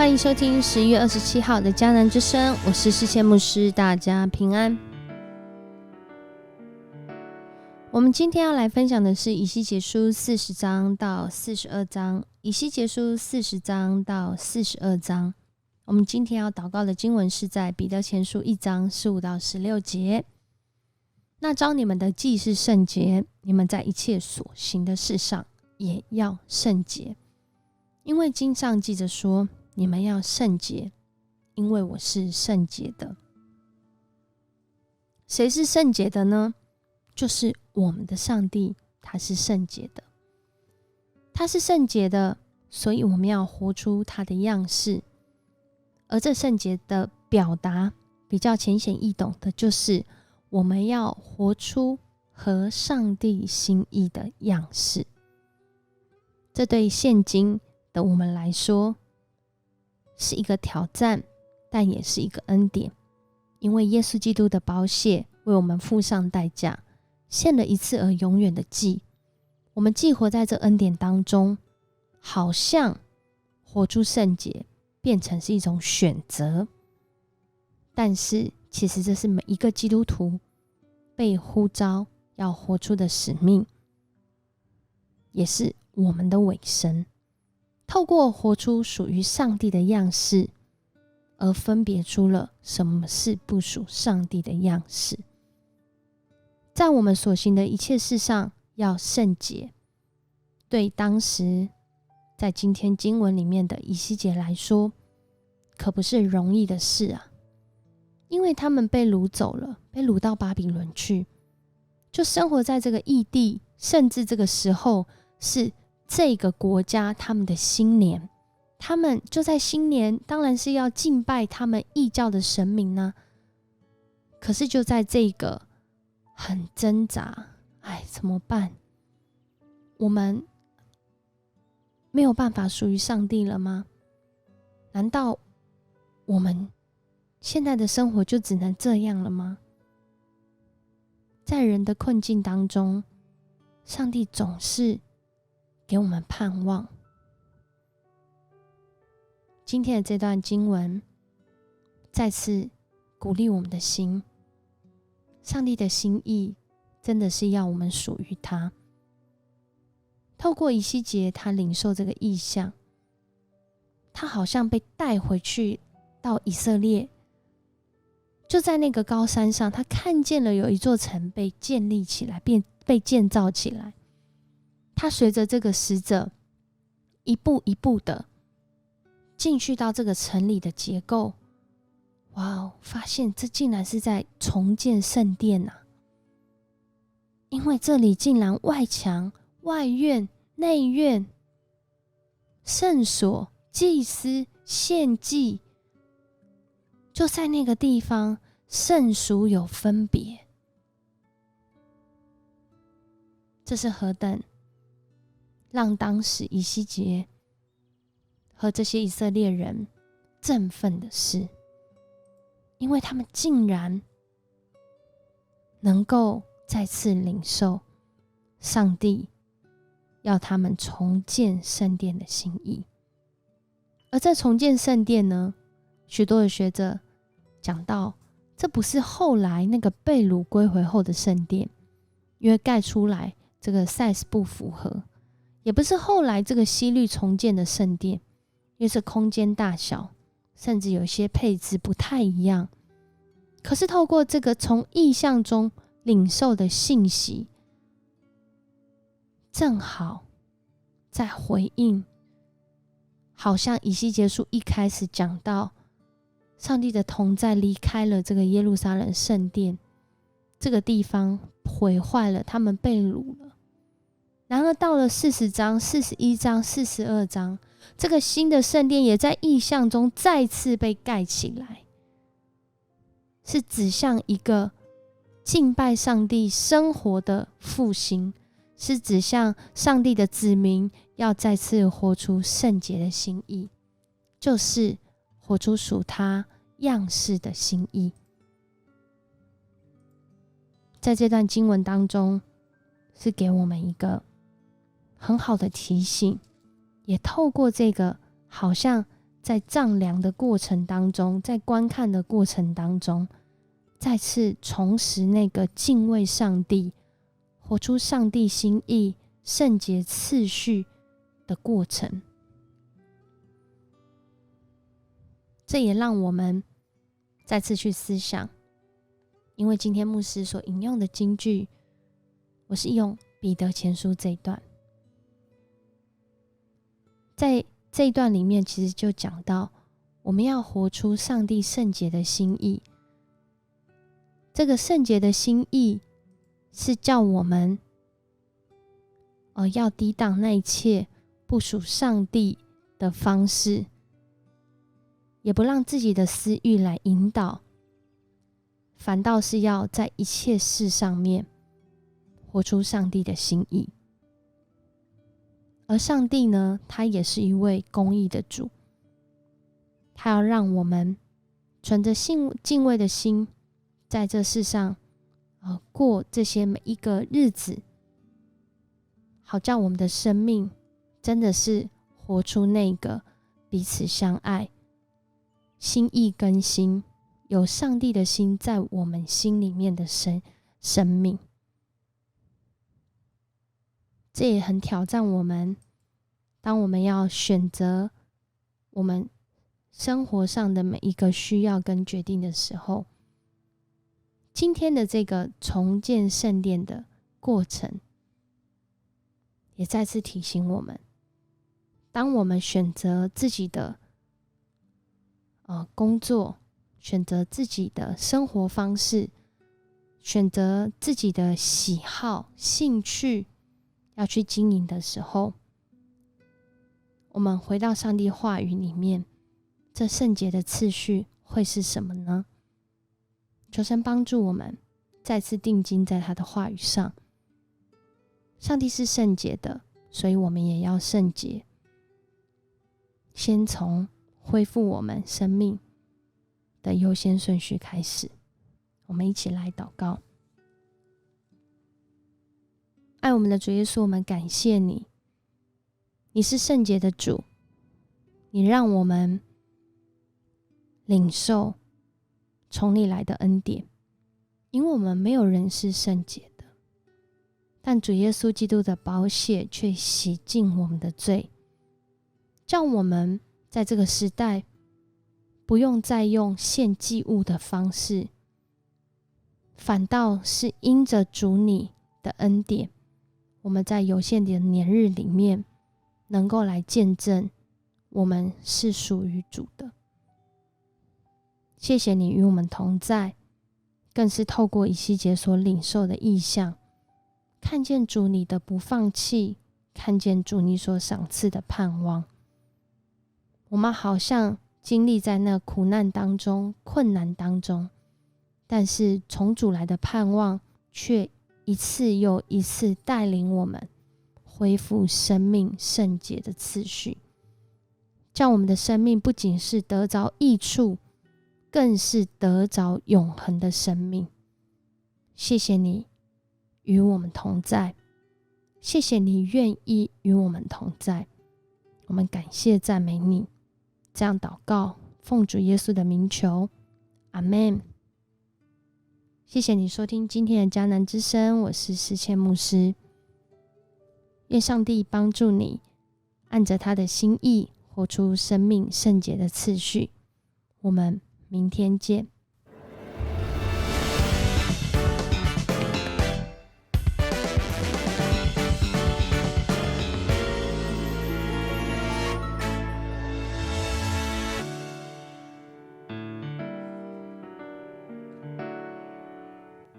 欢迎收听11月27号的迦南之声，我是世谦牧师，大家平安。我们今天要来分享的是以西结书40章到42章，以西结书40章到42章。我们今天要祷告的经文是在彼得前书1章15到16节。那召你们的既是圣洁，你们在一切所行的事上也要圣洁，因为经上记着说，你们要圣洁，因为我是圣洁的。谁是圣洁的呢？就是我们的上帝，他是圣洁的。他是圣洁的，所以我们要活出他的样式。而这圣洁的表达比较浅显易懂的，就是我们要活出合上帝心意的样式。这对现今的我们来说是一个挑战，但也是一个恩典，因为耶稣基督的宝血为我们付上代价，献了一次而永远的祭。我们既活在这恩典当中，好像活出圣洁变成是一种选择，但是其实这是每一个基督徒被呼召要活出的使命，也是我们的尾声。透过活出属于上帝的样式，而分别出了什么是不属上帝的样式。在我们所行的一切事上要圣洁，对当时在今天经文里面的以西结来说，可不是容易的事啊。因为他们被掳走了，被掳到巴比伦去，就生活在这个异地，甚至这个时候是这个国家他们的新年，他们就在新年当然是要敬拜他们异教的神明啊。可是就在这个很挣扎，怎么办？我们没有办法属于上帝了吗？难道我们现在的生活就只能这样了吗？在人的困境当中，上帝总是给我们盼望。今天的这段经文再次鼓励我们的心，上帝的心意真的是要我们属于他。透过以西结，他领受这个意象，他好像被带回去到以色列，就在那个高山上，他看见了有一座城被建立起来，被建造起来。他随着这个使者一步一步的进去到这个城里的结构，发现这竟然是在重建圣殿啊！因为这里竟然外墙、外院、内院、圣所、祭司、献祭，就在那个地方圣属有分别。这是何等让当时以西结和这些以色列人振奋的事，因为他们竟然能够再次领受上帝要他们重建圣殿的心意。而这重建圣殿呢，许多的学者讲到，这不是后来那个被掳归回后的圣殿，因为盖出来这个 size 不符合，也不是后来这个希律重建的圣殿，因为是空间大小，甚至有些配置不太一样。可是透过这个从意象中领受的信息，正好在回应，好像以西结书一开始讲到，上帝的同在离开了这个耶路撒冷圣殿，这个地方毁坏了，他们被掳了。然而到了40章、41章、42章，这个新的圣殿也在意象中再次被盖起来，是指向一个敬拜上帝生活的复兴，是指向上帝的子民要再次活出圣洁的心意，就是活出属他样式的心意。在这段经文当中，是给我们一个很好的提醒，也透过这个好像在丈量的过程当中，在观看的过程当中，再次重拾那个敬畏上帝、活出上帝心意、圣洁次序的过程。这也让我们再次去思想，因为今天牧师所引用的金句，我是用彼得前书这一段。在这一段里面，其实就讲到我们要活出上帝圣洁的心意。这个圣洁的心意是叫我们要抵挡那一切不属上帝的方式，也不让自己的私欲来引导，反倒是要在一切事上面活出上帝的心意。而上帝呢，他也是一位公义的主，他要让我们存着敬畏的心，在这世上过这些每一个日子，好叫我们的生命真的是活出那个彼此相爱、心意更新、有上帝的心在我们心里面的生命。这也很挑战我们，当我们要选择我们生活上的每一个需要跟决定的时候，今天的这个重建圣殿的过程，也再次提醒我们，当我们选择自己的工作，选择自己的生活方式，选择自己的喜好、兴趣要去经营的时候，我们回到上帝话语里面，这圣洁的次序会是什么呢？求神帮助我们再次定睛在他的话语上。上帝是圣洁的，所以我们也要圣洁。先从恢复我们生命的优先顺序开始。我们一起来祷告。爱我们的主耶稣，我们感谢你，你是圣洁的主，你让我们领受从你来的恩典，因为我们没有人是圣洁的，但主耶稣基督的宝血却洗净我们的罪，叫我们在这个时代不用再用献祭物的方式，反倒是因着主你的恩典，我们在有限的年日里面能够来见证我们是属于主的。谢谢你与我们同在，更是透过以西结所领受的异象，看见主你的不放弃，看见主你所赏赐的盼望。我们好像经历在那苦难当中、困难当中，但是从主来的盼望却一次又一次带领我们恢复生命圣洁的次序，叫我们的生命不仅是得着益处，更是得着永恒的生命。谢谢你与我们同在，谢谢你愿意与我们同在，我们感谢赞美你。这样祷告，奉主耶稣的名求，阿们。谢谢你收听今天的迦南之声，我是施谦牧师。愿上帝帮助你按着他的心意活出生命圣洁的次序。我们明天见。